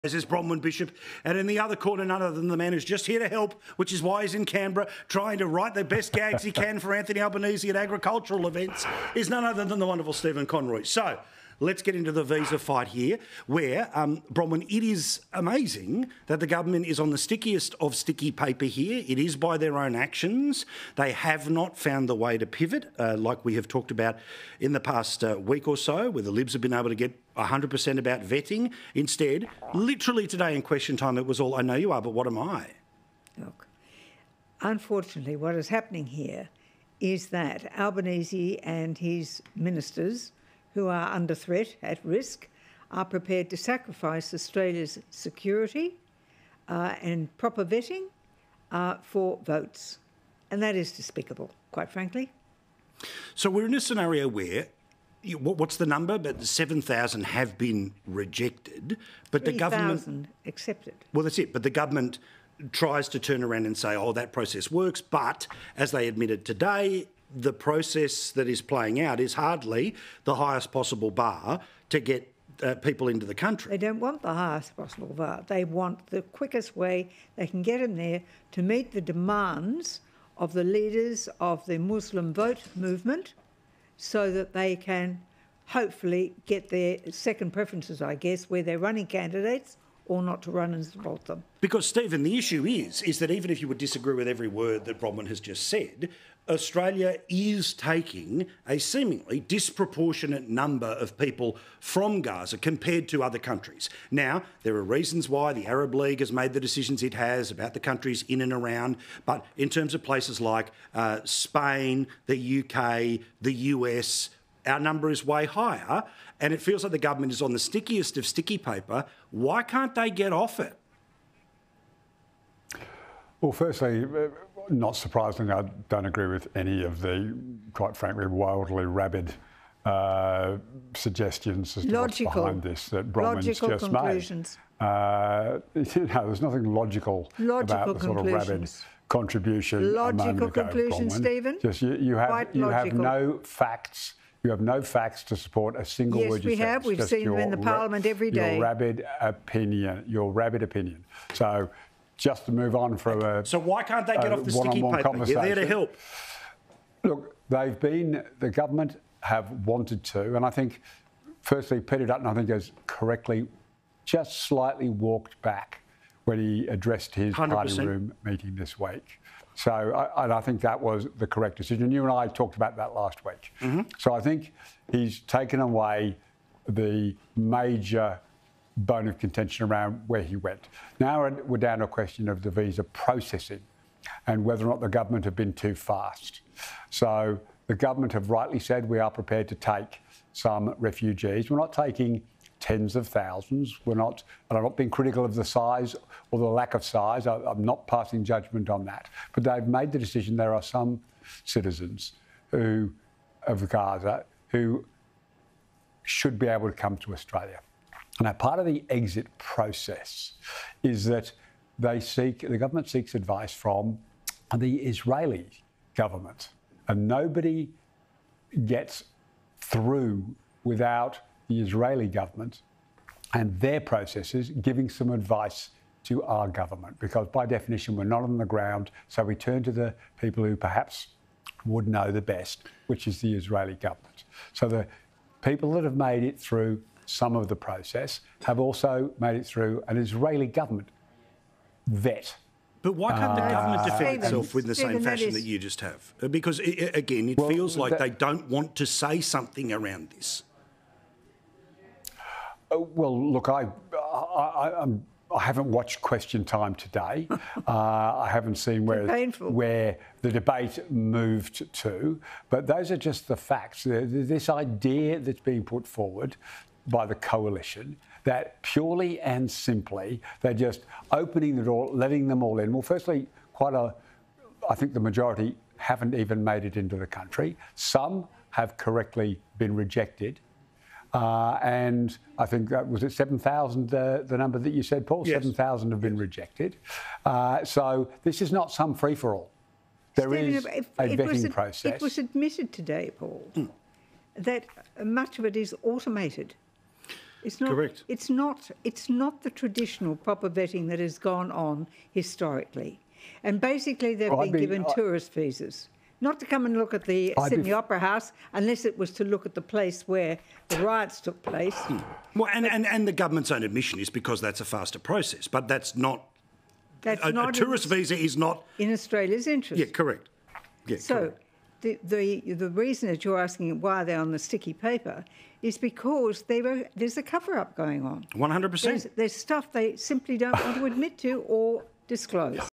As is Bronwyn Bishop, and in the other corner, none other than the man who's just here to help, which is why he's in Canberra, trying to write the best gags he can for Anthony Albanese at agricultural events, is none other than the wonderful Stephen Conroy. So, let's get into the visa fight here, where, Bronwyn, it is amazing that the government is on the stickiest of sticky paper here. It is by their own actions. They have not found the way to pivot, like we have talked about in the past week or so, where the Libs have been able to get 100% about vetting. Instead, literally today in question time, it was all, I know you are, but what am I? Look, unfortunately, what is happening here is that Albanese and his ministers, who are under threat, at risk, are prepared to sacrifice Australia's security and proper vetting for votes. And that is despicable, quite frankly. So we're in a scenario where, what's the number? But 7,000 have been rejected, but the government... 3,000 accepted. Well, that's it. But the government tries to turn around and say, oh, that process works. But as they admitted today, the process that is playing out is hardly the highest possible bar to get people into the country. They don't want the highest possible bar. They want the quickest way they can get them there to meet the demands of the leaders of the Muslim vote movement, so that they can hopefully get their second preferences, I guess, where they're running candidates or not to run and support them. Because, Stephen, the issue is that even if you would disagree with every word that Bronwyn has just said, Australia is taking a seemingly disproportionate number of people from Gaza compared to other countries. Now, there are reasons why the Arab League has made the decisions it has about the countries in and around, but in terms of places like Spain, the UK, the US, our number is way higher, and it feels like the government is on the stickiest of sticky paper. Why can't they get off it? Well, firstly, not surprisingly, I don't agree with any of the, quite frankly, wildly rabid suggestions as to what's behind this that Bronwyn's just conclusions. made. There's nothing logical about the sort of rabid contribution. Logical conclusions, Bronwyn. Stephen. Just you have no facts. You have no facts to support a single word you said. Yes, we have. We've seen them in the Parliament every day. Your rabid opinion. So, just to move on from a So why can't they get off the sticky paper? You're there to help. Look, the government have wanted to, and I think, firstly, Peter Dutton, I think, has correctly just slightly walked back when he addressed his 100%. party room meeting this week. So I think that was the correct decision. You and I talked about that last week. Mm-hmm. So I think he's taken away the major bone of contention around where he went. Now we're down to a question of the visa processing and whether or not the government have been too fast. So the government have rightly said we are prepared to take some refugees. We're not taking tens of thousands. And I'm not being critical of the size or the lack of size. I'm not passing judgment on that. But they've made the decision there are some citizens of Gaza who should be able to come to Australia. Now, part of the exit process is that the government seeks advice from the Israeli government, and nobody gets through without the Israeli government and their processes giving some advice to our government, because by definition we're not on the ground, so we turn to the people who perhaps would know the best, which is the Israeli government. So the people that have made it through some of the process have also made it through an Israeli government vet. But why can't the government defend itself in the same fashion that you just have? Because, again, it feels like they don't want to say something around this. Well, look, I haven't watched Question Time today. I haven't seen where the debate moved to. But those are just the facts. This idea that's being put forward by the coalition that purely and simply they're just opening the door, letting them all in. Well, firstly, I think the majority haven't even made it into the country. Some have correctly been rejected. And I think that was it 7,000, the number that you said, Paul? Yes. 7,000 have been rejected. So this is not some free-for-all. There is a vetting process. It was admitted today, Paul, that much of it is automated. It's not, Correct. It's not the traditional proper vetting that has gone on historically. And basically they've been given tourist visas. Not to come and look at the Sydney Opera House, unless it was to look at the place where the riots took place. Well, and the government's own admission is because that's a faster process, but that's not... A tourist visa is not... in Australia's interest. Yeah, correct. Yeah, so correct. The reason that you're asking why they're on the sticky paper is because there's a cover-up going on. 100%. There's stuff they simply don't want to admit to or disclose.